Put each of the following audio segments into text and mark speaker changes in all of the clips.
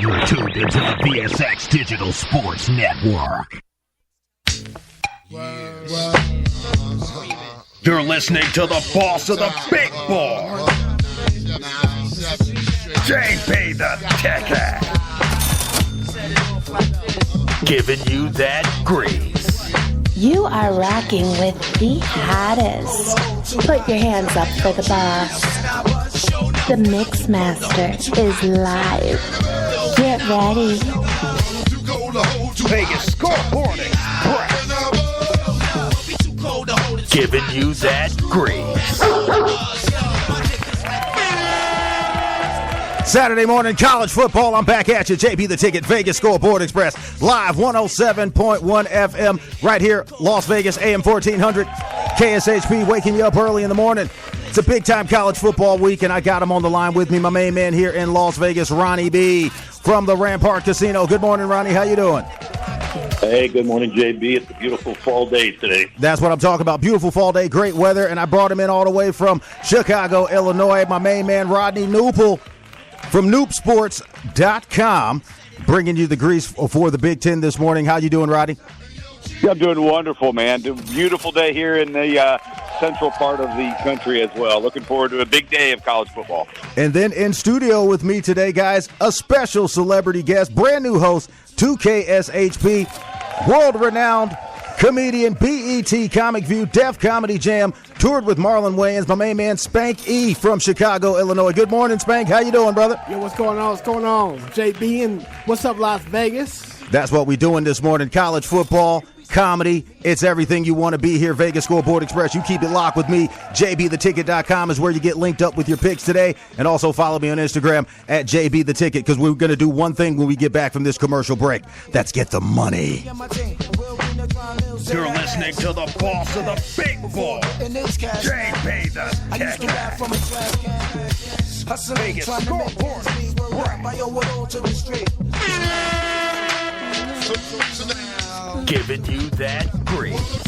Speaker 1: You're tuned into the VSX Digital Sports Network. You're listening to the boss of the big board, JB the Ticket, giving you that grease.
Speaker 2: You are rocking with the hottest. Put your hands up for the boss. The Mix Master is live. Get ready.
Speaker 1: Vegas Scoreboard Express, giving you that grease.
Speaker 3: Saturday morning college football. I'm back at you. JB the Ticket, Vegas Scoreboard Express, live 107.1 FM right here, Las Vegas, AM 1400, KSHP, waking you up early in the morning. It's a big-time college football week, and I got him on the line with me, my main man here in Las Vegas, Ronny B from the Rampart Casino. Good morning, Ronny. How you doing?
Speaker 4: Hey, good morning, JB. It's a beautiful fall day today.
Speaker 3: That's what I'm talking about. Beautiful fall day, great weather, and I brought him in all the way from Chicago, Illinois, my main man, RonnyB702 from NoobSports.com, bringing you the grease for the Big Ten this morning. How you doing, Rodney?
Speaker 4: Yeah, I'm doing wonderful, man. Beautiful day here in the central part of the country as well. Looking forward to a big day of college football.
Speaker 3: And then in studio with me today, guys, a special celebrity guest, brand new host to KSHP, world-renowned comedian, BET Comic View, Def Comedy Jam, toured with Marlon Wayans, my main man Spank E from Chicago, Illinois. Good morning, Spank. How you doing, brother?
Speaker 5: Yo, what's going on? What's going on? JB, and what's up, Las Vegas?
Speaker 3: That's what we're doing this morning. College football, comedy, it's everything you want to be here. Vegas Scoreboard Express. You keep it locked with me. JBTheTicket.com is where you get linked up with your picks today. And also follow me on Instagram at JBTheTicket, because we're going to do one thing when we get back from this commercial break. That's get the money.
Speaker 1: You're listening to the boss of the big board, JB the Ticket. Vegas Scoreboard Express, giving you that grease.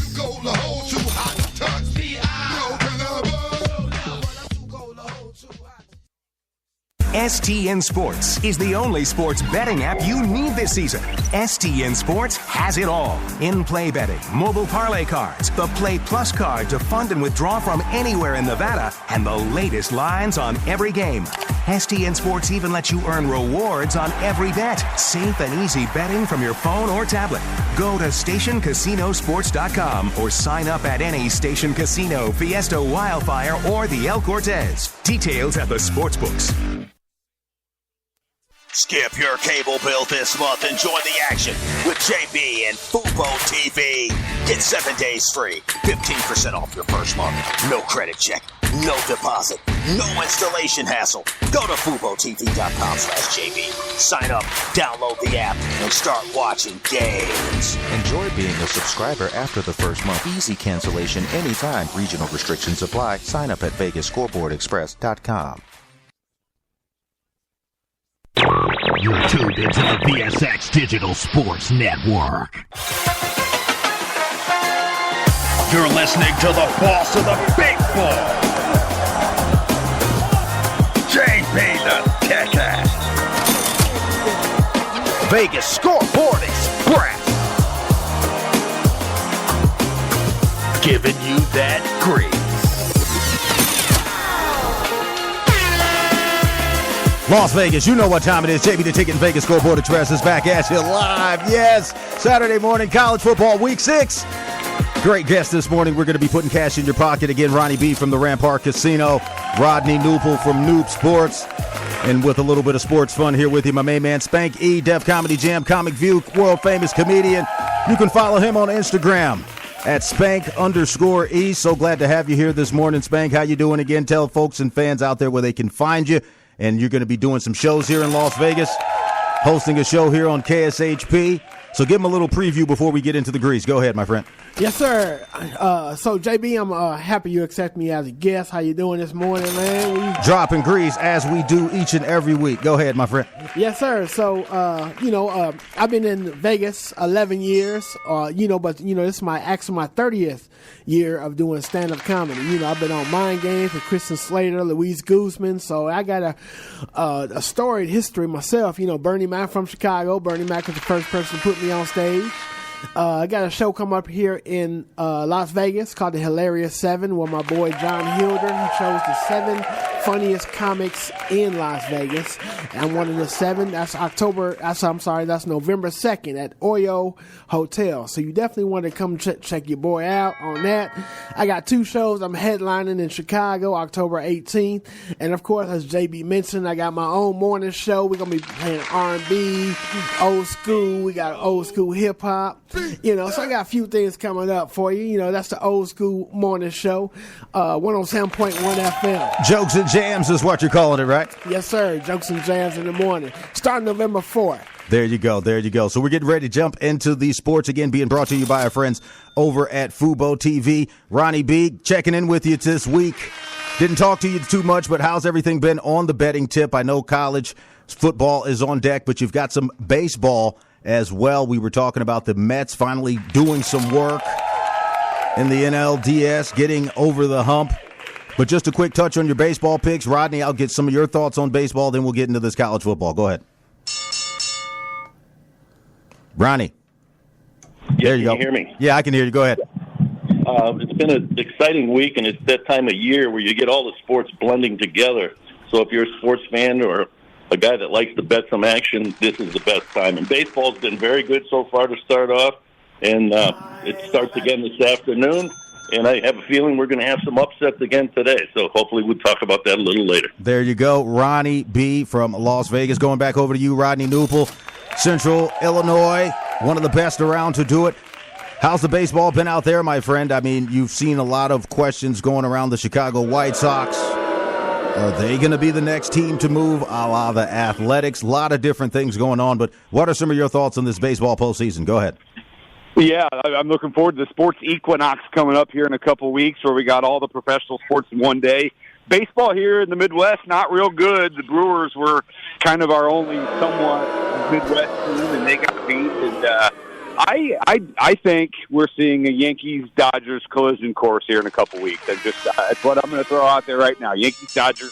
Speaker 6: STN Sports is the only sports betting app you need this season. STN Sports has it all. In-play betting, mobile parlay cards, the Play Plus card to fund and withdraw from anywhere in Nevada, and the latest lines on every game. STN Sports even lets you earn rewards on every bet. Safe and easy betting from your phone or tablet. Go to StationCasinoSports.com or sign up at any Station Casino, Fiesta Wildfire, or the El Cortez. Details at the sportsbooks.
Speaker 1: Skip your cable bill this month and join the action with JB and Fubo TV. Get 7 days free, 15% off your first month. No credit check, no deposit, no installation hassle. Go to FuboTV.com/JB. Sign up, download the app, and start watching games.
Speaker 7: Enjoy being a subscriber after the first month. Easy cancellation anytime. Regional restrictions apply. Sign up at VegasScoreboardExpress.com.
Speaker 1: You're tuned into the VSX Digital Sports Network. You're listening to the boss of the big board, JB the Ticket. Vegas Scoreboard Express, giving you that grease.
Speaker 3: Las Vegas, you know what time it is. JB the Ticket and Vegas Scoreboard Express is back at you live. Yes, Saturday morning college football week 6. Great guest this morning. We're going to be putting cash in your pocket again. Ronny B from the Rampart Casino, RonnyB702 from Noob Sports, and with a little bit of sports fun here with you, my main man Spank E, Def Comedy Jam, Comic View, world famous comedian. You can follow him on Instagram at Spank_E. So glad to have you here this morning, Spank. How you doing again? Tell folks and fans out there where they can find you. And you're going to be doing some shows here in Las Vegas, hosting a show here on KSHP. So give them a little preview before we get into the grease. Go ahead, my friend.
Speaker 5: Yes, sir. So, JB, I'm happy you accept me as a guest. How you doing this morning, man?
Speaker 3: Dropping grease as we do each and every week. Go ahead, my friend.
Speaker 5: Yes, sir. So, I've been in Vegas 11 years, but this is my 30th year of doing stand-up comedy. I've been on Mind Games with Kristen Slater, Louise Guzman, so I got a storied history myself. Bernie Mac from Chicago. Bernie Mac was the first person to put me on stage. I got a show come up here in Las Vegas called The Hilarious 7, where my boy John Hilder, he chose the 7 funniest comics in Las Vegas. And I'm one of the 7. That's November 2nd at Oyo Hotel. So you definitely want to come check your boy out on that. I got 2 shows. I'm headlining in Chicago October 18th. And of course, as JB mentioned, I got my own morning show. We're going to be playing R&B, old school. We got old school hip hop. So I got a few things coming up for you. That's the old school morning show, 107.1 FM.
Speaker 3: Jokes and jams is what you're calling it, right?
Speaker 5: Yes, sir. Jokes and jams in the morning. Starting November 4th.
Speaker 3: There you go. So we're getting ready to jump into the sports again, being brought to you by our friends over at Fubo TV. Ronny B, checking in with you this week. Didn't talk to you too much, but how's everything been on the betting tip? I know college football is on deck, but you've got some baseball as well. We were talking about the Mets finally doing some work in the NLDS, getting over the hump. But just a quick touch on your baseball picks. Rodney, I'll get some of your thoughts on baseball, then we'll get into this college football. Go ahead. Ronnie.
Speaker 8: Yeah,
Speaker 3: there you go.
Speaker 8: Can you hear me?
Speaker 3: Yeah, I can hear you. Go ahead.
Speaker 8: It's been an exciting week, and it's that time of year where you get all the sports blending together. So if you're a sports fan or a guy that likes to bet some action, this is the best time. And baseball's been very good so far to start off, and it starts again this afternoon. And I have a feeling we're going to have some upsets again today. So hopefully we'll talk about that a little later.
Speaker 3: There you go. Ronny B from Las Vegas. Going back over to you, Rodney Newpel, Central Illinois, one of the best around to do it. How's the baseball been out there, my friend? I mean, you've seen a lot of questions going around the Chicago White Sox. Are they going to be the next team to move, a la the Athletics? A lot of different things going on. But what are some of your thoughts on this baseball postseason? Go ahead.
Speaker 4: Yeah, I'm looking forward to the sports equinox coming up here in a couple weeks where we got all the professional sports in one day. Baseball here in the Midwest, not real good. The Brewers were kind of our only somewhat Midwest team, and they got beat. And I think we're seeing a Yankees-Dodgers collision course here in a couple weeks. That's what I'm going to throw out there right now. Yankees-Dodgers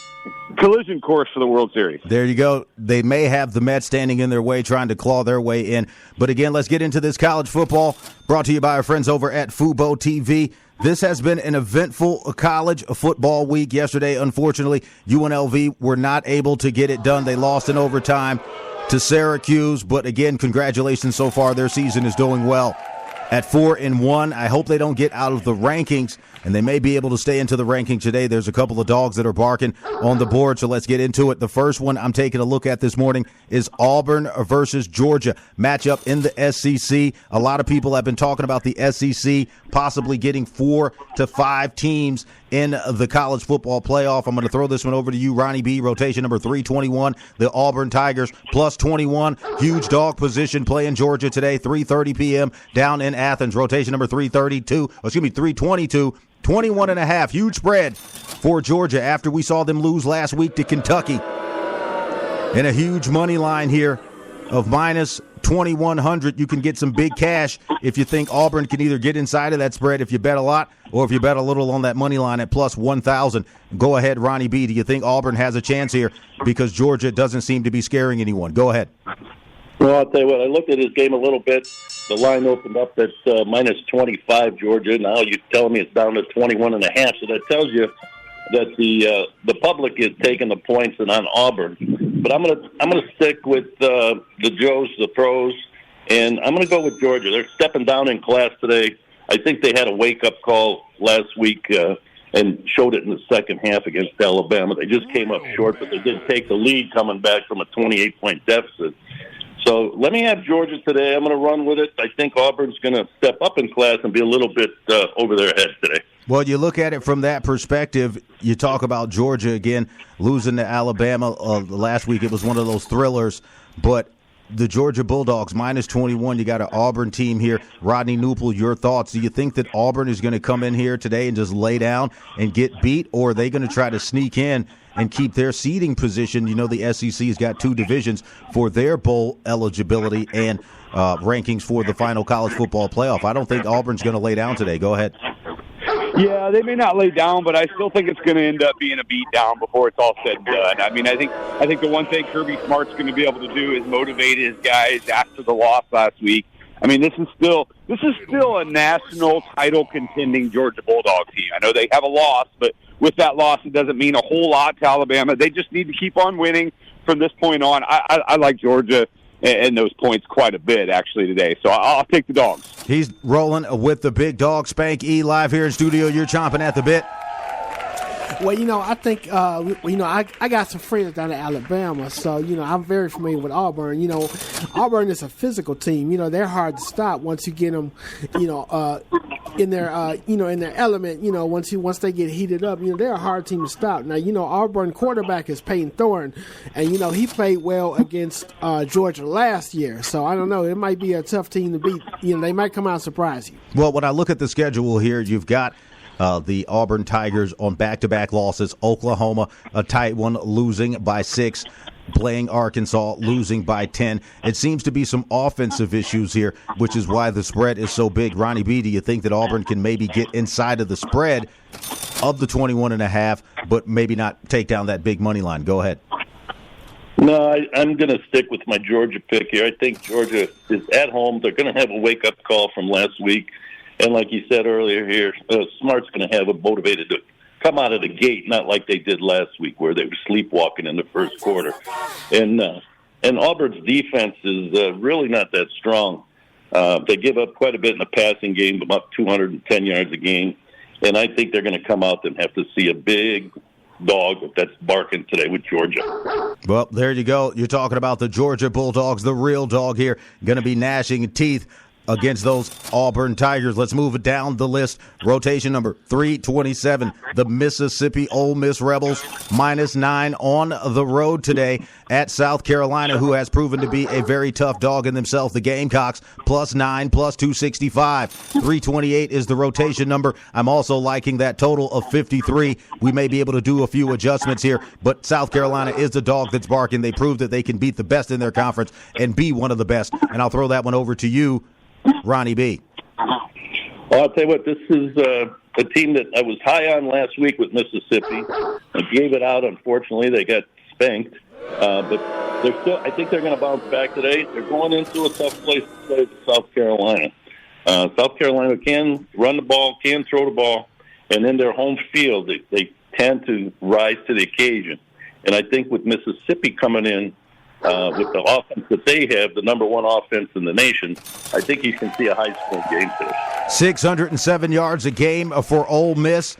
Speaker 4: collision course for the World Series.
Speaker 3: There you go. They may have the Mets standing in their way, trying to claw their way in. But again, let's get into this college football, brought to you by our friends over at Fubo TV. This has been an eventful college football week. Yesterday, unfortunately, UNLV were not able to get it done. They lost in overtime to Syracuse. But again, congratulations so far. Their season is doing well at 4-1. I hope they don't get out of the rankings, and they may be able to stay into the ranking today. There's a couple of dogs that are barking on the board, so let's get into it. The first one I'm taking a look at this morning is Auburn versus Georgia. Matchup in the SEC. A lot of people have been talking about the SEC possibly getting 4 to 5 teams in the college football playoff. I'm going to throw this one over to you, Ronny B. Rotation number 321, the Auburn Tigers, plus 21. Huge dog position playing Georgia today, 3:30 p.m. down in Athens. Rotation number 322. 21.5. Huge spread for Georgia after we saw them lose last week to Kentucky. And a huge money line here of minus 2,100. You can get some big cash if you think Auburn can either get inside of that spread if you bet a lot, or if you bet a little on that money line at plus 1,000. Go ahead, Ronny B. Do you think Auburn has a chance here because Georgia doesn't seem to be scaring anyone? Go ahead.
Speaker 8: Well, I'll tell you what, I looked at his game a little bit. The line opened up at minus 25, Georgia. Now you're telling me it's down to 21.5, so that tells you that the public is taking the points and on Auburn. But I'm gonna stick with the Joes, the pros, and I'm gonna go with Georgia. They're stepping down in class today. I think they had a wake-up call last week and showed it in the second half against Alabama. They just came up short, but they did take the lead coming back from a 28-point deficit. So let me have Georgia today. I'm going to run with it. I think Auburn's going to step up in class and be a little bit over their head today.
Speaker 3: Well, you look at it from that perspective. You talk about Georgia again losing to Alabama last week. It was one of those thrillers. But the Georgia Bulldogs -21. You got an Auburn team here. RonnyNoBull, your thoughts? Do you think that Auburn is going to come in here today and just lay down and get beat, or are they going to try to sneak in and keep their seeding position? You know, the SEC has got 2 divisions for their bowl eligibility and rankings for the final college football playoff. I don't think Auburn's going to lay down today. Go ahead.
Speaker 4: Yeah, they may not lay down, but I still think it's going to end up being a beat down before it's all said and done. I mean, I think the one thing Kirby Smart's going to be able to do is motivate his guys after the loss last week. I mean, this is still a national title contending Georgia Bulldog team. I know they have a loss, but with that loss, it doesn't mean a whole lot to Alabama. They just need to keep on winning from this point on. I like Georgia and those points quite a bit, actually, today. So I'll take the Dogs.
Speaker 3: He's rolling with the big dog. Spank E live here in studio. You're chomping at the bit.
Speaker 5: Well, I think, I got some friends down in Alabama, so, I'm very familiar with Auburn. Auburn is a physical team. They're hard to stop once you get them, in their element. Once they get heated up, they're a hard team to stop. Now, Auburn quarterback is Peyton Thorne, and he played well against Georgia last year. So I don't know, it might be a tough team to beat. They might come out and surprise you.
Speaker 3: Well, when I look at the schedule here, you've got the Auburn Tigers on back-to-back losses. Oklahoma, a tight one, losing by 6. Playing Arkansas, losing by 10. It seems to be some offensive issues here, which is why the spread is so big. Ronny B, do you think that Auburn can maybe get inside of the spread of the 21.5, but maybe not take down that big money line? Go ahead.
Speaker 8: No, I'm going to stick with my Georgia pick here. I think Georgia is at home. They're going to have a wake-up call from last week. And like you said earlier here, Smart's going to have a motivated to come out of the gate, not like they did last week where they were sleepwalking in the first quarter. And Auburn's defense is really not that strong. They give up quite a bit in the passing game, about 210 yards a game. And I think they're going to come out and have to see a big dog that's barking today with Georgia.
Speaker 3: Well, there you go. You're talking about the Georgia Bulldogs, the real dog here, going to be gnashing teeth against those Auburn Tigers. Let's move it down the list. Rotation number 327, the Mississippi Ole Miss Rebels, -9 on the road today at South Carolina, who has proven to be a very tough dog in themselves. The Gamecocks, +9, +265. 328 is the rotation number. I'm also liking that total of 53. We may be able to do a few adjustments here, but South Carolina is the dog that's barking. They proved that they can beat the best in their conference and be one of the best. And I'll throw that one over to you, Ronny B.
Speaker 8: Well, I'll tell you what, this is a team that I was high on last week with Mississippi. I gave it out, unfortunately. They got spanked. But I think they're going to bounce back today. They're going into a tough place to play with South Carolina. South Carolina can run the ball, can throw the ball, and in their home field, they tend to rise to the occasion. And I think with Mississippi coming in, with the offense that they have, the number 1 offense in the nation, I think you can see a high-scoring game today.
Speaker 3: 607 yards a game for Ole Miss.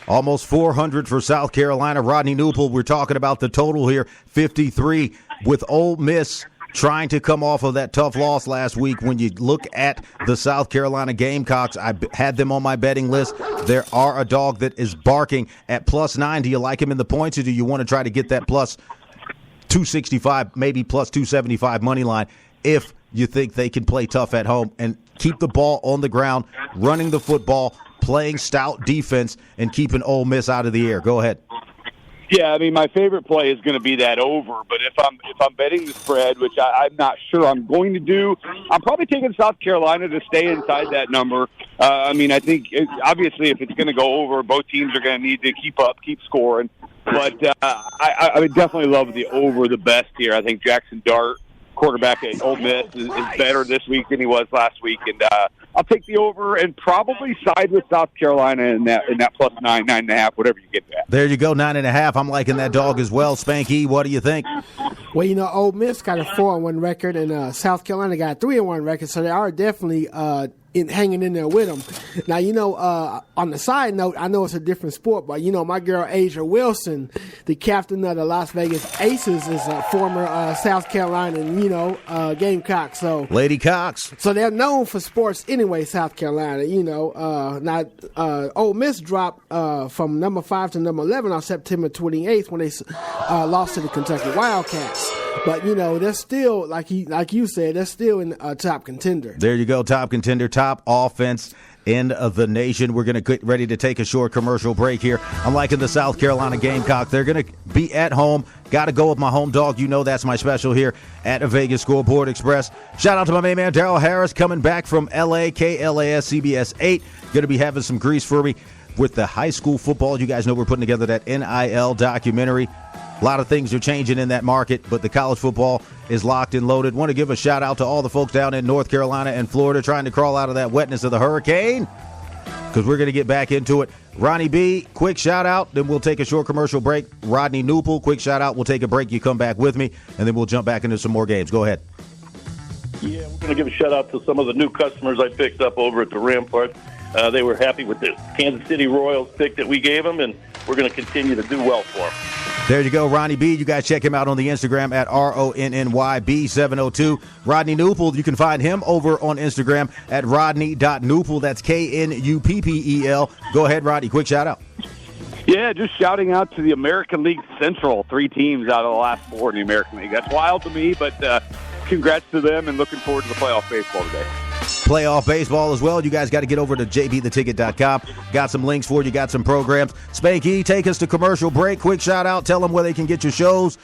Speaker 3: Almost 400 for South Carolina. RonnyNoBull, we're talking about the total here, 53. With Ole Miss trying to come off of that tough loss last week, when you look at the South Carolina Gamecocks, I had them on my betting list. There are a dog that is barking at +9. Do you like him in the points, or do you want to try to get that +265, maybe +275 money line if you think they can play tough at home and keep the ball on the ground, running the football, playing stout defense, and keeping Ole Miss out of the air? Go ahead.
Speaker 4: Yeah, I mean, my favorite play is going to be that over, but if I'm betting the spread, which I'm not sure I'm going to do, I'm probably taking South Carolina to stay inside that number. I mean, I think obviously if it's going to go over, both teams are going to need to keep scoring. But I would definitely love the over the best here. I think Jackson Dart, quarterback at Ole Miss, is better this week than he was last week, and I'll take the over and probably side with South Carolina in that +9, 9.5, whatever you get that.
Speaker 3: There you go, 9.5. I'm liking that dog as well. Spanky, what do you think?
Speaker 5: Well, Ole Miss got a 4-1 record, and South Carolina got a 3-1 record, so they are definitely hanging in there with them. Now, on the side note, I know it's a different sport, but, my girl Asia Wilson, the captain of the Las Vegas Aces, is a former South Carolina, Gamecock. So
Speaker 3: Lady Cox.
Speaker 5: So they're known for sports anyway, South Carolina. Ole Miss dropped from number 5 to number 11 on September 28th when they lost to the Kentucky Wildcats. But, they're still, like you said, they're still in a top contender.
Speaker 3: There you go, top contender, top offense in the nation. We're going to get ready to take a short commercial break here. I'm liking the South Carolina Gamecock. They're going to be at home. Got to go with my home dog. That's my special here at a Vegas Scoreboard Express. Shout out to my main man, Darryl Harris, coming back from L.A., KLAS, CBS 8. Going to be having some grease for me with the high school football. You guys know we're putting together that NIL documentary. A lot of things are changing in that market, but the college football is locked and loaded. Want to give a shout out to all the folks down in North Carolina and Florida trying to crawl out of that wetness of the hurricane, because we're going to get back into it. Ronny B, quick shout out, then we'll take a short commercial break. Rodney Newpool, quick shout out. We'll take a break. You come back with me, and then we'll jump back into some more games. Go ahead.
Speaker 8: Yeah, we're going to give a shout out to some of the new customers I picked up over at the Rampart. They were happy with the Kansas City Royals pick that we gave them, and we're going to continue to do well for them.
Speaker 3: There you go, Ronny B. You guys check him out on the Instagram at RonnyB702. Rodney Newpool, you can find him over on Instagram at Rodney.Newpool. That's Knuppel. Go ahead, Rodney. Quick shout out.
Speaker 4: Yeah, just shouting out to the American League Central. 3 teams out of the last 4 in the American League. That's wild to me, but congrats to them and looking forward to the playoff baseball today.
Speaker 3: Playoff baseball as well. You guys got to get over to jbtheticket.com. Got some links for you. Got some programs. Spanky, take us to commercial break. Quick shout out. Tell them where they can get your shows.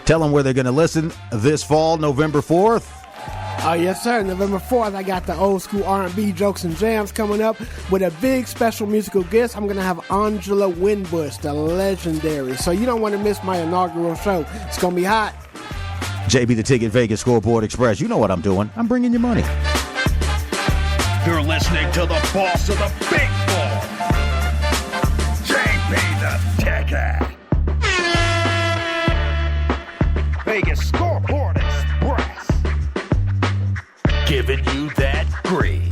Speaker 3: Tell them where they're going to listen this fall, November 4th.
Speaker 5: Yes, sir. November 4th, I got the old school R&B jokes and jams coming up with a big special musical guest. I'm going to have Angela Winbush, the legendary. So you don't want to miss my inaugural show. It's going to be hot.
Speaker 3: JB the Ticket Vegas Scoreboard Express. You know what I'm doing. I'm bringing you money.
Speaker 1: You're listening to the boss of the big ball, JB the Ticket. Vegas Scoreboard Express. Giving you that grease.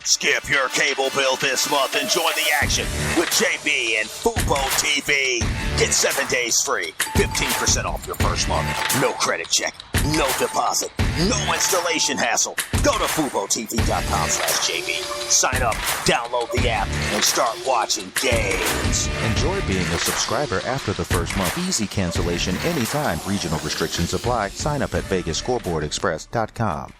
Speaker 1: Skip your cable bill this month and join the action with JB and Fubo TV. Get 7 days free, 15% off your first month. No credit check, no deposit, no installation hassle. Go to FuboTV.com/JB. Sign up, download the app, and start watching games.
Speaker 7: Enjoy being a subscriber after the first month. Easy cancellation anytime. Regional restrictions apply. Sign up at VegasScoreboardExpress.com.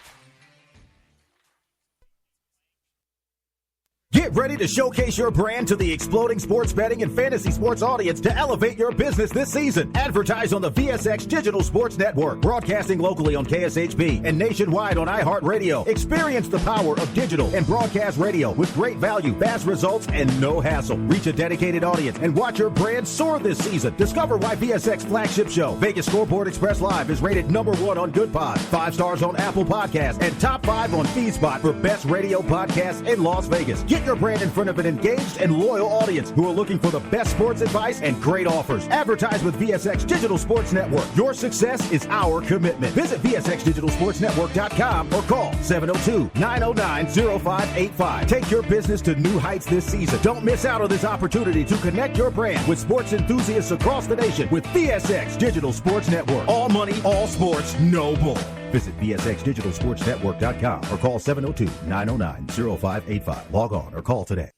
Speaker 3: Get ready to showcase your brand to the exploding sports betting and fantasy sports audience to elevate your business this season. Advertise on the VSX Digital Sports Network, broadcasting locally on KSHP and nationwide on iHeartRadio. Experience the power of digital and broadcast radio with great value, fast results, and no hassle. Reach a dedicated audience and watch your brand soar this season. Discover why VSX flagship show, Vegas Scoreboard Express Live, is rated #1 on Goodpod, 5 stars on Apple Podcasts, and top 5 on FeedSpot for best radio podcast in Las Vegas. Get your brand in front of an engaged and loyal audience who are looking for the best sports advice and great offers. Advertise with VSX Digital Sports Network. Your success is our commitment. Visit VSXDigitalSportsNetwork.com or call 702-909-0585. Take your business to new heights this season. Don't miss out on this opportunity to connect your brand with sports enthusiasts across the nation with VSX Digital Sports Network. All money, all sports, no bull. Visit VSXDigitalSportsNetwork.com or call 702-909-0585. Log on or call today.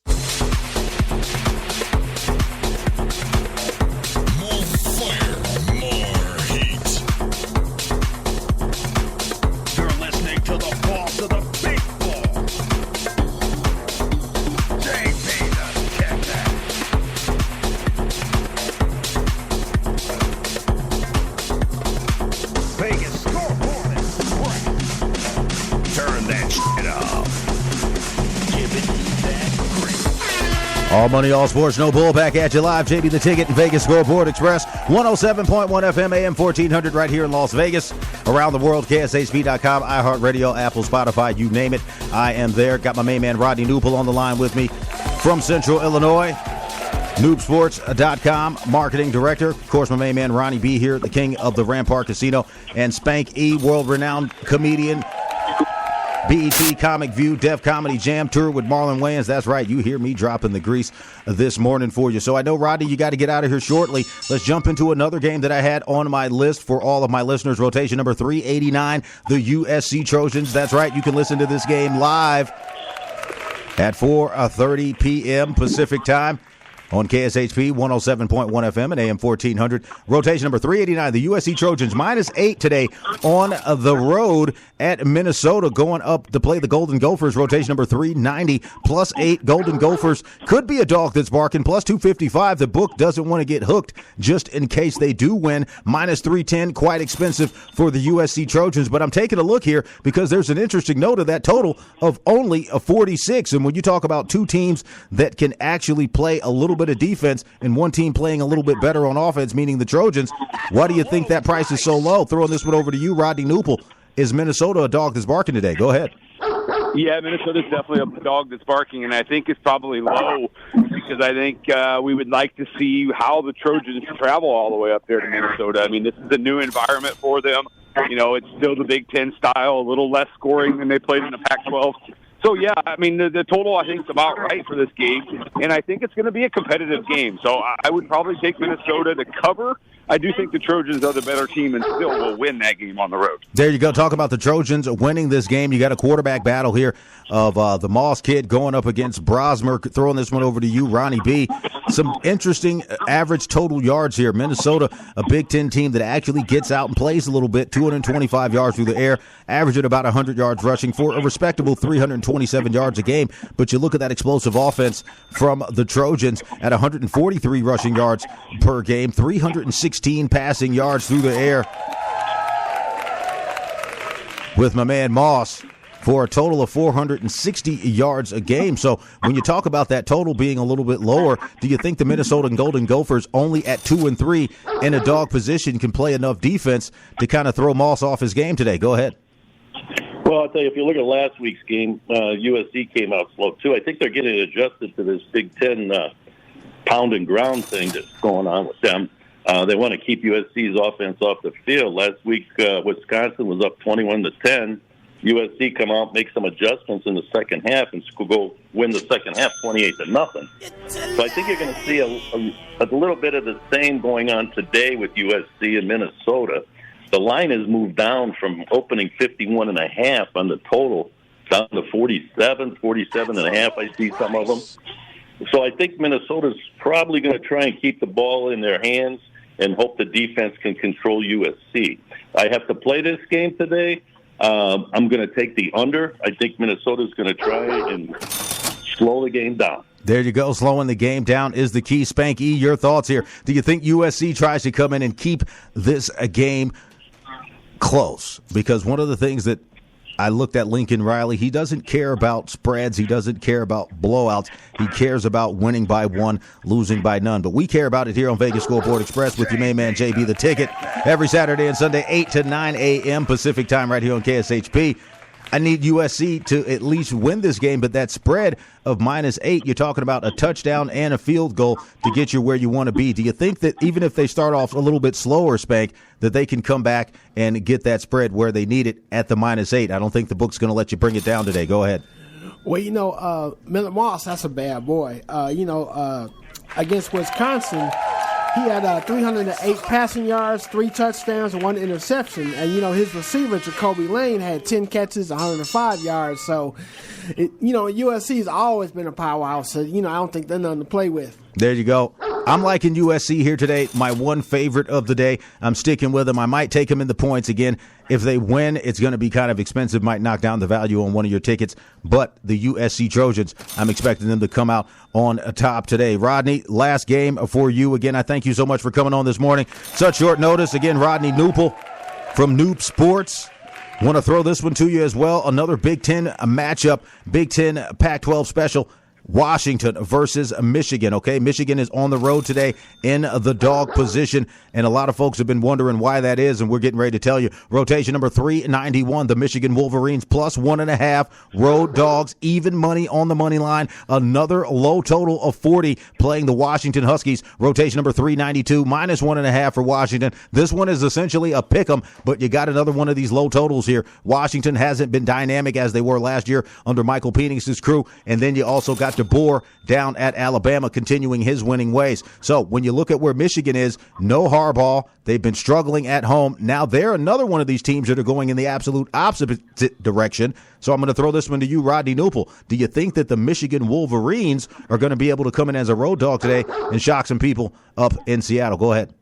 Speaker 9: More fire, more heat.
Speaker 1: You're listening to the boss of the big ball, JB the Ticket. Vegas Scoreboard Express. Turn that shit off. Giving you that grease.
Speaker 3: All money, all sports, no bull. Back at you live. JB the Ticket and Vegas Scoreboard Express. 107.1 FM, AM 1400 right here in Las Vegas. Around the world, KSHP.com, iHeartRadio, Apple, Spotify, you name it. I am there. Got my main man Rodney Newpool on the line with me from Central Illinois. NoobSports.com marketing director. Of course, my main man Ronny B here, the king of the Rampart Casino, and Spank E, world-renowned comedian, BET Comic View, Def Comedy Jam Tour with Marlon Wayans. That's right, you hear me dropping the grease this morning for you. So I know, Rodney, you got to get out of here shortly. Let's jump into another game that I had on my list for all of my listeners. Rotation number 389, the USC Trojans. That's right, you can listen to this game live at 4:30 p.m. Pacific time on KSHP 107.1 FM and AM 1400. Rotation number 389, the USC Trojans -8 today on the road at Minnesota, going up to play the Golden Gophers. Rotation number 390, +8. Golden Gophers could be a dog that's barking, +255. The book doesn't want to get hooked just in case they do win. -310, quite expensive for the USC Trojans. But I'm taking a look here because there's an interesting note of that total of only a 46. And when you talk about two teams that can actually play a little bit of defense and one team playing a little bit better on offense, meaning the Trojans, why do you think that price is so low? Throwing this one over to you, Rodney Newpel. Is Minnesota a dog that's barking today? Go ahead.
Speaker 4: Yeah, Minnesota's definitely a dog that's barking, and I think it's probably low because I think we would like to see how the Trojans travel all the way up there to Minnesota. I mean, this is a new environment for them. You know, it's still the Big Ten style, a little less scoring than they played in the Pac-12. So, yeah, I mean, the total, I think, is about right for this game, and I think it's going to be a competitive game. So I would probably take Minnesota to cover. I do think the Trojans are the better team and still will win that game on the road.
Speaker 3: There you go. Talk about the Trojans winning this game. You got a quarterback battle here of the Moss kid going up against Brosmer. Throwing this one over to you, Ronny B. Some interesting average total yards here. Minnesota, a Big Ten team that actually gets out and plays a little bit, 225 yards through the air, averaging about 100 yards rushing for a respectable 327 yards a game. But you look at that explosive offense from the Trojans at 143 rushing yards per game, 316 passing yards through the air with my man Moss for a total of 460 yards a game. So when you talk about that total being a little bit lower, do you think the Minnesota Golden Gophers, only at 2-3 in a dog position, can play enough defense to kind of throw Moss off his game today? Go ahead.
Speaker 8: Well, I'll tell you, if you look at last week's game, USC came out slow, too. I think they're getting adjusted to this Big Ten pound and ground thing that's going on with them. They want to keep USC's offense off the field. Last week, Wisconsin was up 21-10. USC come out, make some adjustments in the second half, and go win the second half 28-0. So I think you're going to see a little bit of the same going on today with USC and Minnesota. The line has moved down from opening 51.5 on the total down to 47, 47.5. I see some of them. So I think Minnesota's probably going to try and keep the ball in their hands and hope the defense can control USC. I have to play this game today. I'm going to take the under. I think Minnesota's going to try and slow the game down.
Speaker 3: There you go. Slowing the game down is the key. Spank E, your thoughts here. Do you think USC tries to come in and keep this game close? Because one of the things that I looked at Lincoln Riley, he doesn't care about spreads. He doesn't care about blowouts. He cares about winning by one, losing by none. But we care about it here on Vegas Scoreboard Express with your main man, JB The Ticket, every Saturday and Sunday, 8 to 9 a.m. Pacific time right here on KSHP. I need USC to at least win this game, but that spread of -8, you're talking about a touchdown and a field goal to get you where you want to be. Do you think that even if they start off a little bit slower, Spank, that they can come back and get that spread where they need it at the -8? I don't think the book's going to let you bring it down today. Go ahead.
Speaker 5: Well, Miller Moss, that's a bad boy. Against Wisconsin, he had 308 passing yards, 3 touchdowns, and 1 interception. And, his receiver, Jacoby Lane, had 10 catches, 105 yards. So, USC's always been a powerhouse. So, I don't think they're nothing to play with.
Speaker 3: There you go. I'm liking USC here today. My one favorite of the day. I'm sticking with them. I might take them in the points again. If they win, it's going to be kind of expensive. Might knock down the value on one of your tickets. But the USC Trojans, I'm expecting them to come out on top today. Rodney, last game for you. Again, I thank you so much for coming on this morning. Such short notice. Again, Rodney Newpel from Noob Sports. Want to throw this one to you as well. Another Big Ten matchup, Big Ten Pac-12 special. Washington versus Michigan. Okay, Michigan is on the road today in the dog position, and a lot of folks have been wondering why that is, and we're getting ready to tell you. Rotation number 391, the Michigan Wolverines plus 1.5. Road dogs, even money on the money line. Another low total of 40 playing the Washington Huskies. Rotation number 392, minus 1.5 for Washington. This one is essentially a pick 'em, but you got another one of these low totals here. Washington hasn't been dynamic as they were last year under Michael Penix's crew, and then you also got DeBoer down at Alabama continuing his winning ways. So when you look at where Michigan is, no Harbaugh. They've been struggling at home. Now they're another one of these teams that are going in the absolute opposite direction. So I'm going to throw this one to you, Rodney Nupel. Do you think that the Michigan Wolverines are going to be able to come in as a road dog today and shock some people up in Seattle? Go ahead.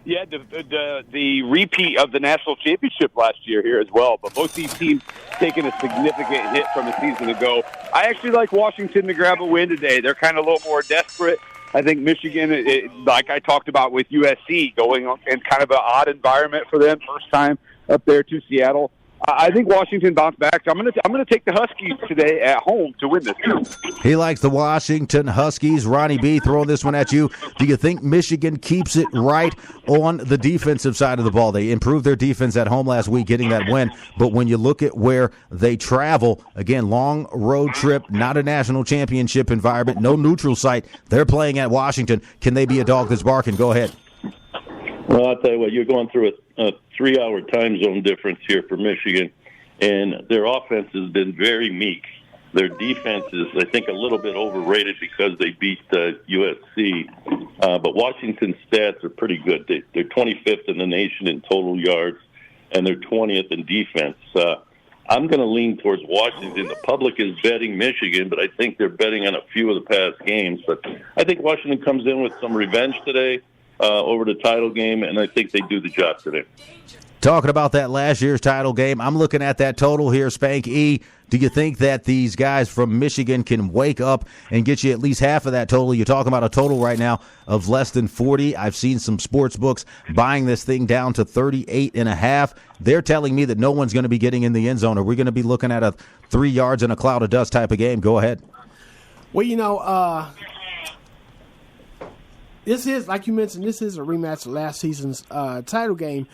Speaker 4: Yeah, the repeat of the national championship last year here as well. But both these teams taking a significant hit from a season ago. I actually like Washington to grab a win today. They're kind of a little more desperate. I think Michigan, like I talked about with USC, going in kind of an odd environment for them, first time up there to Seattle. I think Washington bounced back. So I'm going to take the Huskies today at home to win this game.
Speaker 3: He likes the Washington Huskies. Ronnie B, throwing this one at you. Do you think Michigan keeps it right on the defensive side of the ball? They improved their defense at home last week, getting that win. But when you look at where they travel, again, long road trip, not a national championship environment, no neutral site. They're playing at Washington. Can they be a dog that's barking? Go ahead.
Speaker 8: Well, I'll tell you what, you're going through a 3-hour time zone difference here for Michigan, and their offense has been very meek. Their defense is, I think, a little bit overrated because they beat USC, but Washington's stats are pretty good. They're 25th in the nation in total yards, and they're 20th in defense. I'm going to lean towards Washington. The public is betting Michigan, but I think they're betting on a few of the past games. But I think Washington comes in with some revenge today over the title game, and I think they do the job today.
Speaker 3: Talking about that last year's title game, I'm looking at that total here, Spank E. Do you think that these guys from Michigan can wake up and get you at least half of that total? You're talking about a total right now of less than 40. I've seen some sports books buying this thing down to 38.5. They're telling me that no one's going to be getting in the end zone. Are we going to be looking at a 3 yards in a cloud of dust type of game? Go ahead.
Speaker 5: Well, this is, like you mentioned, this is a rematch of last season's title game.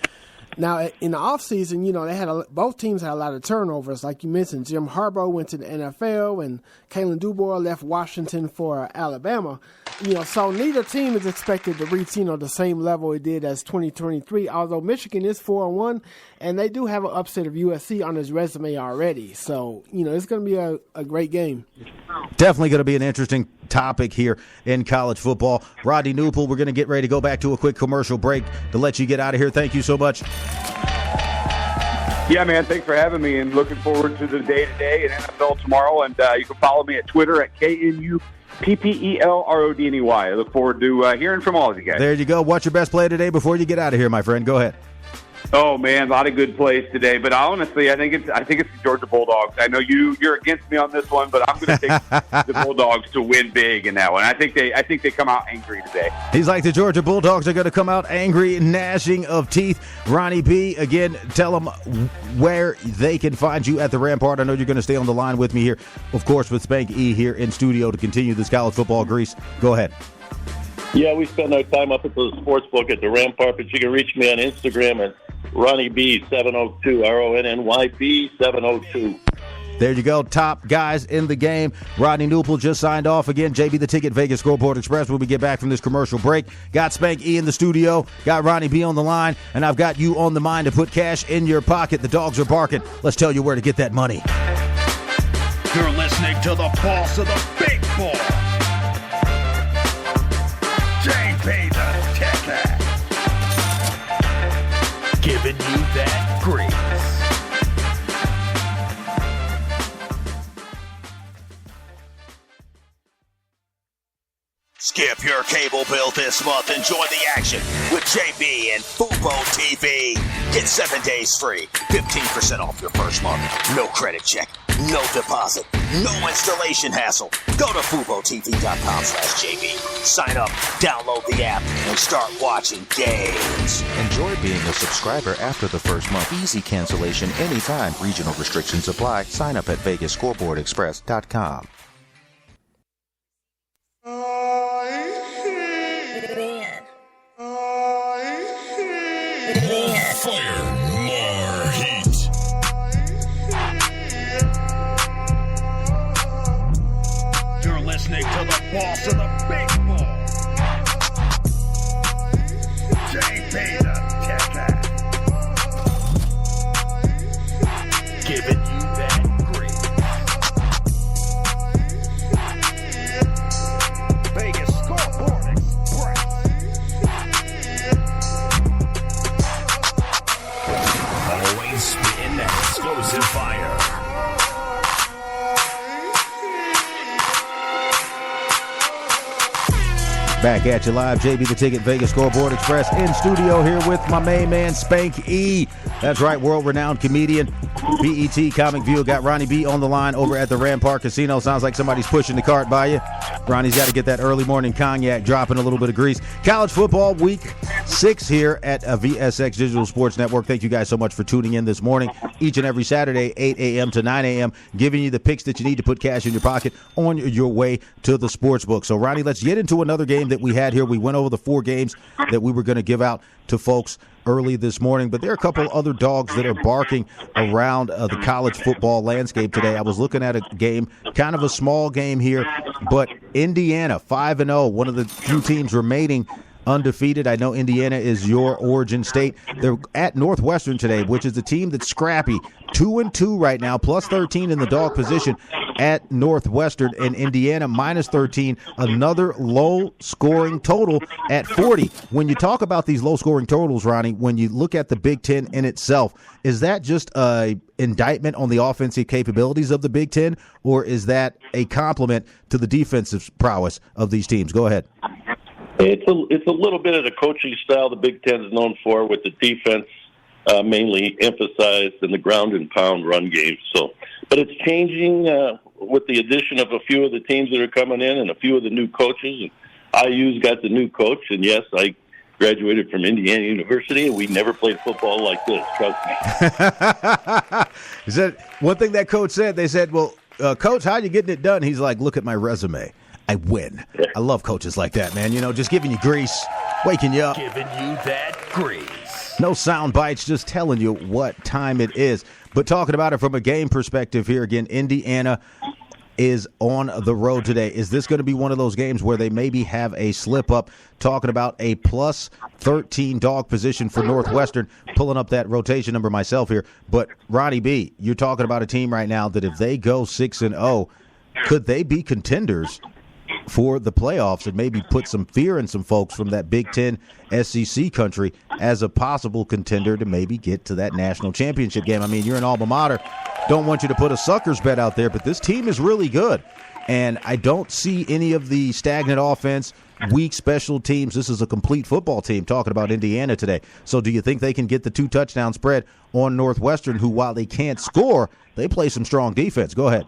Speaker 5: Now, in the offseason, they had both teams had a lot of turnovers. Like you mentioned, Jim Harbaugh went to the NFL, and Kalen DeBoer left Washington for Alabama. So neither team is expected to reach, the same level it did as 2023, although Michigan is 4-1, and they do have an upset of USC on his resume already. So, it's going to be a great game.
Speaker 3: Definitely going to be an interesting topic here in college football. Rodney Nupel, we're going to get ready to go back to a quick commercial break to let you get out of here. Thank you so much.
Speaker 4: Yeah, man, thanks for having me, and looking forward to the day today and NFL tomorrow. And you can follow me at Twitter at KNUPPELRODNEY. I look forward to hearing from all of you guys.
Speaker 3: There you go. What's your best play today before you get out of here, my friend? Go ahead.
Speaker 4: Oh man, a lot of good plays today. But honestly, I think it's the Georgia Bulldogs. I know you're against me on this one, but I'm going to take the Bulldogs to win big in that one. I think they come out angry today.
Speaker 3: He's like, the Georgia Bulldogs are going to come out angry, gnashing of teeth. Ronnie B, again, tell them where they can find you at the Rampart. I know you're going to stay on the line with me here, of course, with Spank E here in studio to continue this college football grease. Go ahead.
Speaker 8: Yeah, we spend our time up at the sports book at the Rampart, but you can reach me on Instagram at RonnyB702, RonnyB702.
Speaker 3: There you go. Top guys in the game. Rodney Nupel just signed off again. JB the Ticket, Vegas Scoreboard Express. When we get back from this commercial break, got Spank E in the studio, got Ronnie B on the line, and I've got you on the mind to put cash in your pocket. The dogs are barking. Let's tell you where to get that money.
Speaker 9: You're listening to the boss of the big ball, JB the Ticket, giving you that grease.
Speaker 1: Skip your cable bill this month and join the action with JB and Fubo TV. Get 7 days free, 15% off your first month. No credit check, no deposit, no installation hassle. Go to FuboTV.com/JB. Sign up, download the app, and start watching games.
Speaker 7: Enjoy being a subscriber after the first month. Easy cancellation anytime. Regional restrictions apply. Sign up at VegasScoreboardExpress.com.
Speaker 9: listening to the boss of the big ball, JB the Ticket. Giving you that grease. Vegas Scoreboard Express. Always spitting that explosive fire.
Speaker 3: Back at you live, JB the Ticket, Vegas Scoreboard Express in studio here with my main man, Spank E. That's right, world-renowned comedian, BET Comic View. Got Ronny B on the line over at the Rampart Casino. Sounds like somebody's pushing the cart by you. Ronnie's got to get that early morning cognac, dropping a little bit of grease. College football week 6 here at VSX Digital Sports Network. Thank you guys so much for tuning in this morning. Each and every Saturday, 8 a.m. to 9 a.m., giving you the picks that you need to put cash in your pocket on your way to the sports book. So, Ronnie, let's get into another game that we had here. We went over the 4 games that we were going to give out to folks early this morning, but there are a couple other dogs that are barking around the college football landscape today. I was looking at a game, kind of a small game here, but Indiana 5-0, one of the few teams remaining undefeated. I know Indiana is your origin state. They're at Northwestern today, which is the team that's scrappy. 2-2 right now, plus 13 in the dog position at Northwestern, and Indiana minus 13, another low-scoring total at 40. When you talk about these low-scoring totals, Ronnie, when you look at the Big Ten in itself, is that just a indictment on the offensive capabilities of the Big Ten, or is that a compliment to the defensive prowess of these teams? Go ahead.
Speaker 8: It's a little bit of the coaching style the Big Ten is known for, with the defense mainly emphasized in the ground and pound run game. So, but it's changing with the addition of a few of the teams that are coming in and a few of the new coaches. And IU's got the new coach, and yes, I graduated from Indiana University, and we never played football like this. Trust me.
Speaker 3: Is that one thing that coach said? They said, "Well, Coach, how are you getting it done?" He's like, "Look at my resume. I win." Yeah. I love coaches like that, man. You know, just giving you grease, waking you up.
Speaker 9: Giving you that grease.
Speaker 3: No sound bites, just telling you what time it is. But talking about it from a game perspective here again, Indiana is on the road today. Is this going to be one of those games where they maybe have a slip-up? Talking about a plus 13 dog position for Northwestern, pulling up that rotation number myself here. But, Ronny B., you're talking about a team right now that if they go 6-0, could they be contenders for the playoffs and maybe put some fear in some folks from that Big Ten SEC country as a possible contender to maybe get to that national championship game? I mean, you're an alma mater. Don't want you to put a sucker's bet out there, but this team is really good. And I don't see any of the stagnant offense, weak special teams. This is a complete football team, talking about Indiana today. So do you think they can get the 2-touchdown spread on Northwestern, who, while they can't score, they play some strong defense? Go ahead.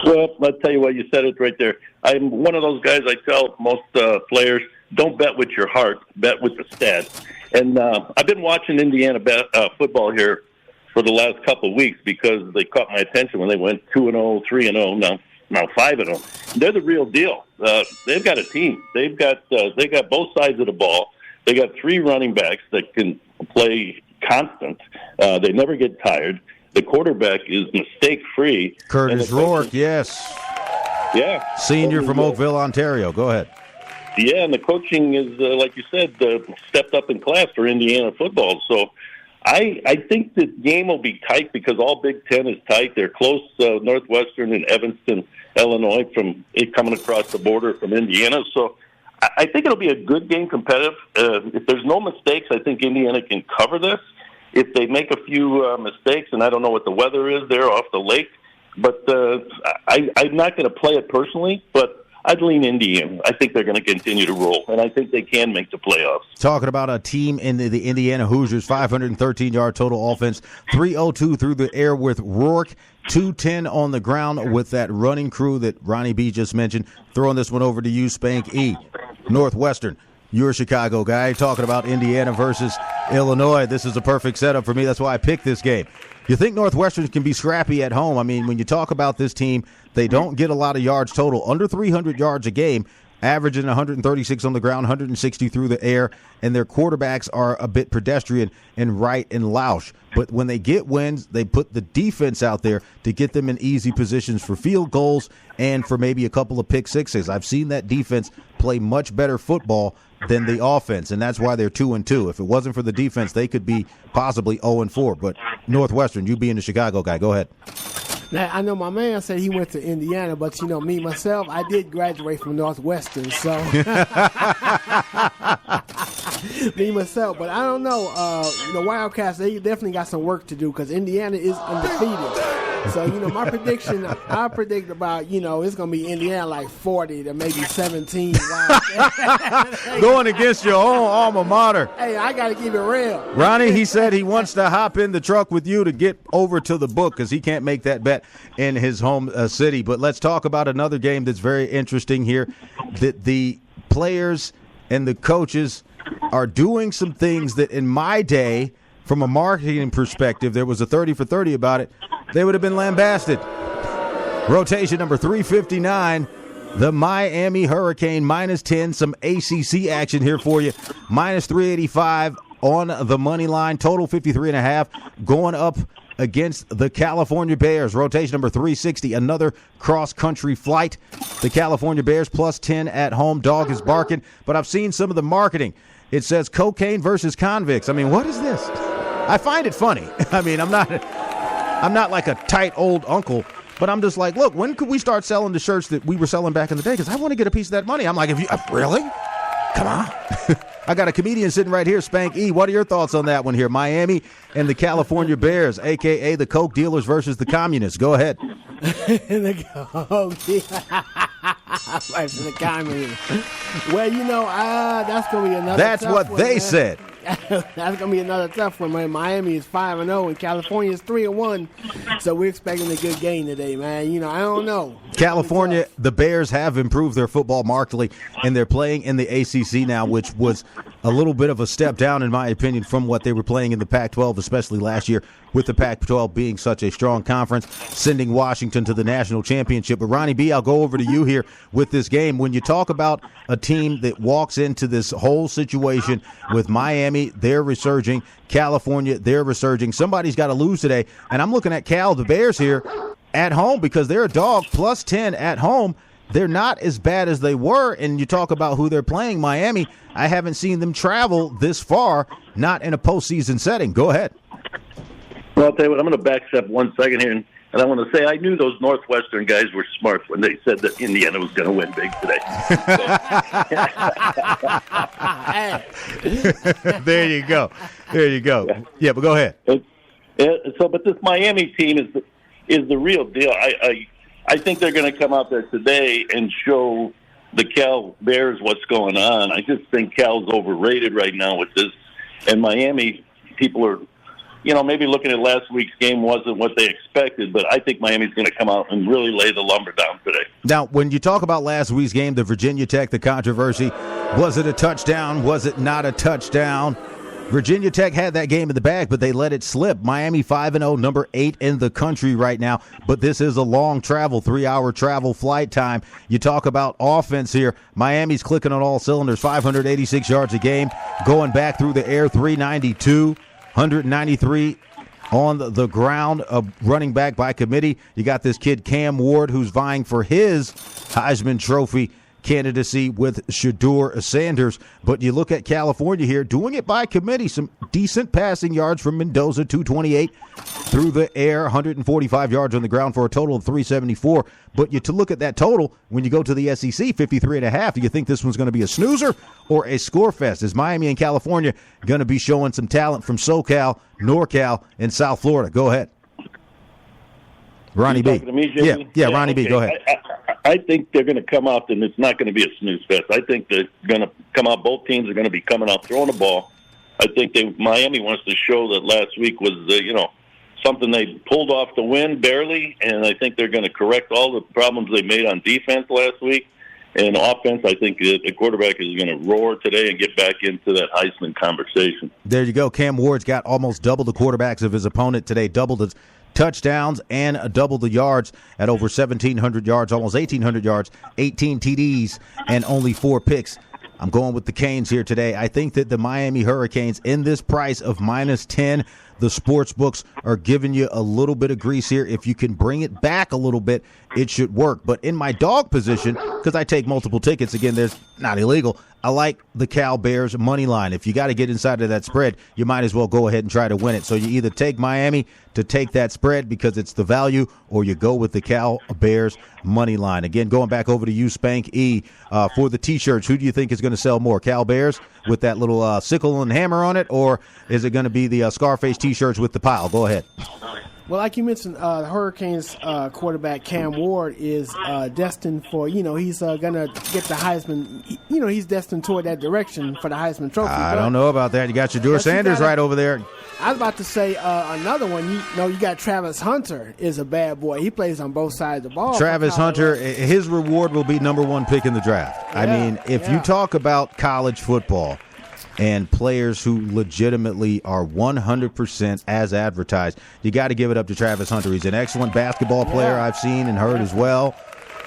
Speaker 8: Well, I'll tell you what, you said it right there. I'm one of those guys, I tell most players, don't bet with your heart, bet with the stats. And I've been watching Indiana football here for the last couple of weeks because they caught my attention when they went 2-0, 3-0, now 5-0. They're the real deal. They've got a team. They've got both sides of the ball. They got 3 running backs that can play constant. They never get tired. The quarterback is mistake-free.
Speaker 3: Curtis Rourke, yes.
Speaker 8: Yeah.
Speaker 3: Senior from Oakville, Ontario. Go ahead.
Speaker 8: Yeah, and the coaching is, like you said, stepped up in class for Indiana football. So I think the game will be tight because all Big Ten is tight. They're close, Northwestern and Evanston, Illinois, from coming across the border from Indiana. So I think it'll be a good game, competitive. If there's no mistakes, I think Indiana can cover this. If they make a few mistakes, and I don't know what the weather is there off the lake, but I'm not going to play it personally, but I'd lean Indiana. I think they're going to continue to roll, and I think they can make the playoffs. Talking
Speaker 3: about a team in the Indiana Hoosiers, 513-yard total offense, 302 through the air with Rourke, 210 on the ground with that running crew that Ronny B just mentioned. Throwing this one over to you, Spank E. Northwestern. You're a Chicago guy, talking about Indiana versus Illinois. This is a perfect setup for me. That's why I picked this game. You think Northwestern can be scrappy at home? I mean, when you talk about this team, they don't get a lot of yards total, under 300 yards a game. averaging 136 on the ground, 160 through the air, and their quarterbacks are a bit pedestrian in Wright and Lausch. But when they get wins, they put the defense out there to get them in easy positions for field goals and for maybe a couple of pick sixes. I've seen that defense play much better football than the offense, and that's why they're 2-2. If it wasn't for the defense, they could be possibly 0-4. But Northwestern, you being a Chicago guy, go ahead.
Speaker 5: Now, I know my man said he went to Indiana, but, me, myself, I did graduate from Northwestern, so. Me, myself. But I don't know. The Wildcats, they definitely got some work to do because Indiana is undefeated. So, my prediction, I predict about, it's going to be Indiana like 40 to maybe 17.
Speaker 3: Going against your own alma mater.
Speaker 5: Hey, I got to keep it real.
Speaker 3: Ronnie, he said he wants to hop in the truck with you to get over to the book because he can't make that bet in his home city. But let's talk about another game that's very interesting here. That the players and the coaches are doing some things that in my day, from a marketing perspective, there was a 30 for 30 about it, they would have been lambasted. Rotation number 359, the Miami Hurricane, -10. Some ACC action here for you. -385 on the money line. Total 53.5, going up against the California Bears. Rotation number 360, another cross-country flight. The California Bears +10 at home. Dog is barking, but I've seen some of the marketing. It says cocaine versus convicts. I mean, what is this? I find it funny. I mean, I'm not like a tight old uncle, but I'm just like, look, when could we start selling the shirts that we were selling back in the day? Because I want to get a piece of that money. I'm like, really? Come on. I got a comedian sitting right here, Spank E. What are your thoughts on that one here? Miami and the California Bears, a.k.a. the Coke dealers versus the communists. Go ahead.
Speaker 5: The Coke versus the communists. Well, that's going to be another
Speaker 3: That's
Speaker 5: tough
Speaker 3: what
Speaker 5: one,
Speaker 3: they
Speaker 5: man.
Speaker 3: said.
Speaker 5: That's going to be another tough one, man. Miami is 5-0 and California is 3-1. So we're expecting a good game today, man. I don't know.
Speaker 3: California, the Bears have improved their football markedly, and they're playing in the ACC now, which was a little bit of a step down, in my opinion, from what they were playing in the Pac-12, especially last year, with the Pac-12 being such a strong conference, sending Washington to the national championship. But Ronnie B., I'll go over to you here with this game. When you talk about a team that walks into this whole situation with Miami, they're resurging, California, they're resurging. Somebody's got to lose today, and I'm looking at the Bears here at home because they're a dog, +10 at home. They're not as bad as they were, and you talk about who they're playing, Miami. I haven't seen them travel this far, not in a postseason setting. Go ahead.
Speaker 8: Well, I'll tell you what, I'm going to backstep 1 second here, and I want to say I knew those Northwestern guys were smart when they said that Indiana was going to win big today.
Speaker 3: There you go. Yeah, but go ahead.
Speaker 8: But this Miami team is the real deal. I think they're going to come out there today and show the Cal Bears what's going on. I just think Cal's overrated right now with this. And Miami, people are, maybe looking at last week's game wasn't what they expected, but I think Miami's going to come out and really lay the lumber down today.
Speaker 3: Now, when you talk about last week's game, the Virginia Tech, the controversy, was it a touchdown? Was it not a touchdown? Virginia Tech had that game in the bag, but they let it slip. Miami 5-0, number 8 in the country right now. But this is a long travel, 3-hour travel flight time. You talk about offense here. Miami's clicking on all cylinders, 586 yards a game. Going back through the air, 392, 193 on the ground, running back by committee. You got this kid Cam Ward who's vying for his Heisman Trophy candidacy with Shedeur Sanders. But you look at California here, doing it by committee. Some decent passing yards from Mendoza, 228 through the air, 145 yards on the ground for a total of 374. But to look at that total, when you go to the SEC, 53.5, do you think this one's going to be a snoozer or a score fest? Is Miami and California going to be showing some talent from SoCal, NorCal, and South Florida? Go ahead. Ronnie B.
Speaker 8: To me, Jimmy?
Speaker 3: Yeah, Ronnie
Speaker 8: okay.
Speaker 3: B. Go ahead.
Speaker 8: I think they're going to come out, and it's not going to be a snooze fest. I think they're going to come out. Both teams are going to be coming out throwing the ball. I think Miami wants to show that last week was, something they pulled off the win barely, and I think they're going to correct all the problems they made on defense last week. And offense, I think the quarterback is going to roar today and get back into that Heisman conversation.
Speaker 3: There you go. Cam Ward's got almost double the quarterbacks of his opponent today, doubled his touchdowns and double the yards at over 1,700 yards, almost 1,800 yards, 18 TDs, and only 4 picks. I'm going with the Canes here today. I think that the Miami Hurricanes, in this price of -10, the sports books are giving you a little bit of grease here. If you can bring it back a little bit, it should work. But in my dog position, because I take multiple tickets, again, there's not illegal, I like the Cal Bears money line. If you got to get inside of that spread, you might as well go ahead and try to win it. So you either take Miami to take that spread because it's the value, or you go with the Cal Bears money line. Again, going back over to you, Spank E, for the T-shirts, who do you think is going to sell more, Cal Bears with that little sickle and hammer on it, or is it going to be the Scarface T-shirts with the pile? Go ahead.
Speaker 5: Well, like you mentioned, the Hurricanes quarterback Cam Ward is destined for, he's going to get the Heisman. He's destined toward that direction for the Heisman Trophy.
Speaker 3: I don't know about that. You got your Shedeur Sanders right over there.
Speaker 5: I was about to say another one. You got Travis Hunter is a bad boy. He plays on both sides of the ball.
Speaker 3: Travis Hunter, his reward will be #1 pick in the draft.
Speaker 5: Yeah,
Speaker 3: I mean, if you talk about college football and players who legitimately are 100% as advertised, you got to give it up to Travis Hunter. He's an excellent basketball player I've seen and heard as well.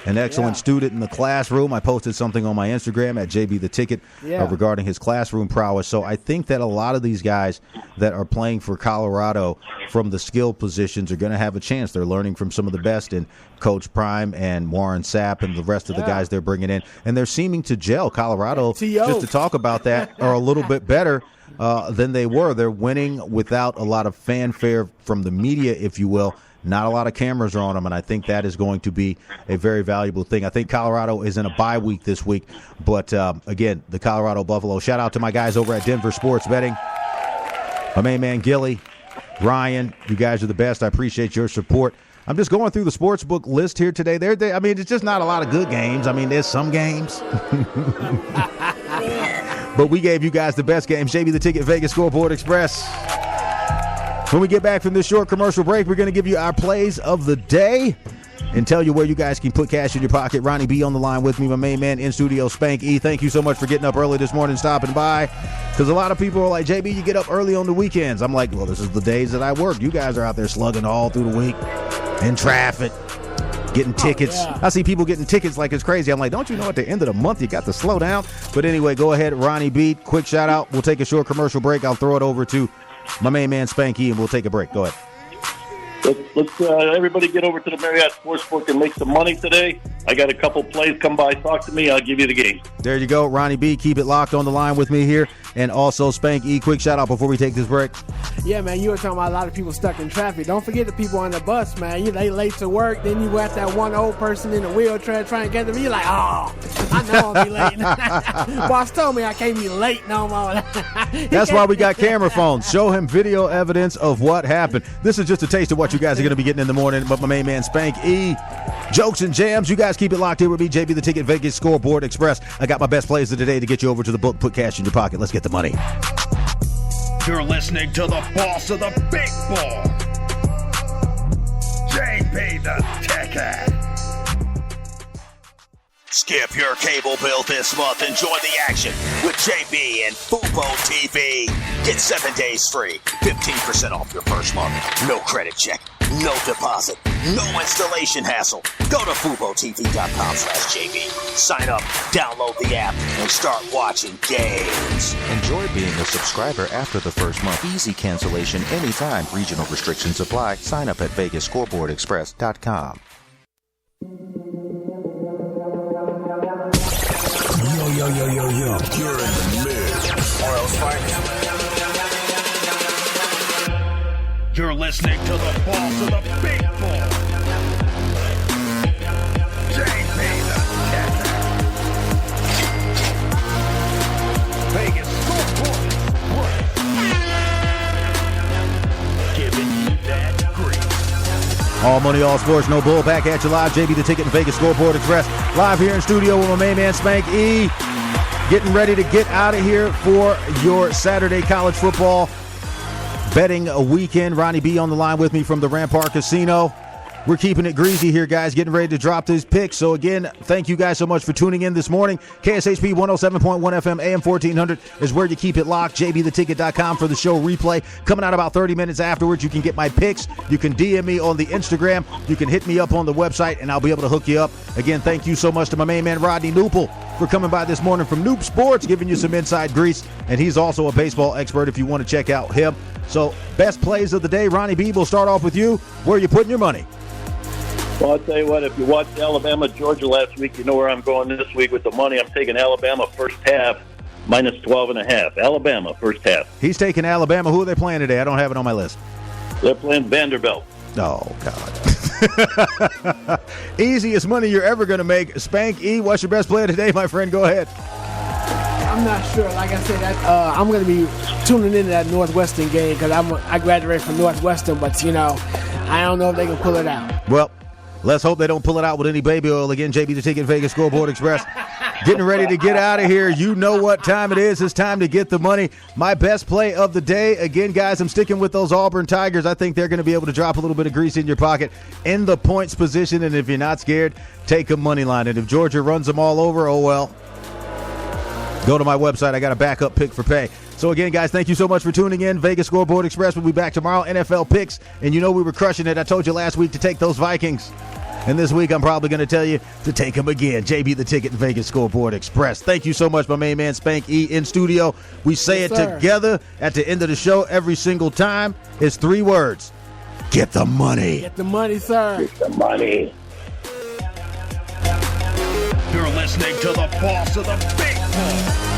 Speaker 3: An excellent student in the classroom. I posted something on my Instagram at JB the Ticket regarding his classroom prowess. So I think that a lot of these guys that are playing for Colorado from the skill positions are going to have a chance. They're learning from some of the best in Coach Prime and Warren Sapp and the rest of the guys they're bringing in. And they're seeming to gel. Colorado, just to talk about that, are a little bit better than they were. They're winning without a lot of fanfare from the media, if you will. Not a lot of cameras are on them, and I think that is going to be a very valuable thing. I think Colorado is in a bye week this week, but again, the Colorado Buffalo. Shout out to my guys over at Denver Sports Betting. My main man Gilly, Ryan, you guys are the best. I appreciate your support. I'm just going through the sports book list here today. I mean, it's just not a lot of good games. I mean, there's some games. But we gave you guys the best games. JB the Ticket, Vegas Scoreboard Express. When we get back from this short commercial break, we're going to give you our plays of the day and tell you where you guys can put cash in your pocket. Ronny B on the line with me, my main man in studio, Spank E. Thank you so much for getting up early this morning, stopping by. Because a lot of people are like, JB, you get up early on the weekends. I'm like, well, this is the days that I work. You guys are out there slugging all through the week in traffic, getting tickets. I see people getting tickets like it's crazy. I'm like, don't you know at the end of the month you got to slow down? But anyway, go ahead, Ronny B. Quick shout out. We'll take a short commercial break. I'll throw it over to my main man Spanky, and we'll take a break. Go ahead.
Speaker 8: Let's everybody get over to the Marriott Sportsbook and make some money today. I got a couple plays. Come by, talk to me. I'll give you the game.
Speaker 3: There you go, Ronny B. Keep it locked on the line with me here. And also, Spank E, quick shout out before we take this break.
Speaker 5: Yeah, man, you were talking about a lot of people stuck in traffic. Don't forget the people on the bus, man. They late to work. Then you got that one old person in a wheelchair trying to get them. You're like, oh, I know I'll be late. Boss told me I can't be late no more.
Speaker 3: That's why we got camera phones. Show him video evidence of what happened. This is just a taste of what you guys are going to be getting in the morning. But my main man Spank E, jokes and jams. You guys keep it locked here with me, JB the Ticket, Vegas Scoreboard Express. I got my best plays of the day to get you over to the book. Put cash in your pocket. Let's get the money.
Speaker 9: You're listening to the boss of the big ball, JB the Ticket.
Speaker 1: Skip your cable bill this month and join the action with JB and Fubo TV. Get 7 days free, 15% off your first month. No credit check, no deposit, no installation hassle. Go to FuboTV.com/JB. Sign up, download the app, and start watching games.
Speaker 7: Enjoy being a subscriber after the first month. Easy cancellation anytime. Regional restrictions apply. Sign up at VegasScoreboardExpress.com.
Speaker 9: Yo. You're in the mix. Or else you're listening to the boss of the big ball, JB the Ticket. Vegas Scoreboard. Giving you that green.
Speaker 3: All money, all sports, no bull. Back at you live. JB the Ticket and Vegas Scoreboard Express. Live here in studio with my main man Spank E. Getting ready to get out of here for your Saturday college football betting a weekend. Ronny B on the line with me from the Rampart Casino. We're keeping it greasy here, guys, getting ready to drop these picks. So, again, thank you guys so much for tuning in this morning. KSHP 107.1 FM, AM 1400 is where you keep it locked. JBTheTicket.com for the show replay. Coming out about 30 minutes afterwards, you can get my picks. You can DM me on the Instagram. You can hit me up on the website, and I'll be able to hook you up. Again, thank you so much to my main man, RonnyB702, for coming by this morning from Noob Sports, giving you some inside grease. And he's also a baseball expert if you want to check out him. So, best plays of the day. Ronny B, we'll start off with you. Where are you putting your money?
Speaker 8: Well, I'll tell you what, if you watched Alabama-Georgia last week, you know where I'm going this week with the money. I'm taking Alabama first half, minus 12.5. Alabama first half.
Speaker 3: He's taking Alabama. Who are they playing today? I don't have it on my list.
Speaker 8: They're playing Vanderbilt.
Speaker 3: Oh, God. Easiest money you're ever going to make. Spank E, what's your best play today, my friend? Go ahead.
Speaker 5: I'm not sure. Like I said, I'm going to be tuning into that Northwestern game because I graduated from Northwestern, but, I don't know if they can pull it out.
Speaker 3: Well, let's hope they don't pull it out with any baby oil again. JB the Ticket, Vegas Scoreboard Express. Getting ready to get out of here. You know what time it is. It's time to get the money. My best play of the day. Again, guys, I'm sticking with those Auburn Tigers. I think they're going to be able to drop a little bit of grease in your pocket in the points position. And if you're not scared, take a money line. And if Georgia runs them all over, oh well. Go to my website. I got a backup pick for pay. So, again, guys, thank you so much for tuning in. Vegas Scoreboard Express will be back tomorrow. NFL picks. And you know we were crushing it. I told you last week to take those Vikings. And this week I'm probably going to tell you to take them again. JB the Ticket and Vegas Scoreboard Express. Thank you so much, my main man Spank E in studio. We say
Speaker 5: yes,
Speaker 3: it
Speaker 5: sir.
Speaker 3: together at the end of the show every single time. It's 3 words. Get the money.
Speaker 5: Get the money, sir.
Speaker 8: Get the money.
Speaker 9: You're listening to the boss of the big ball.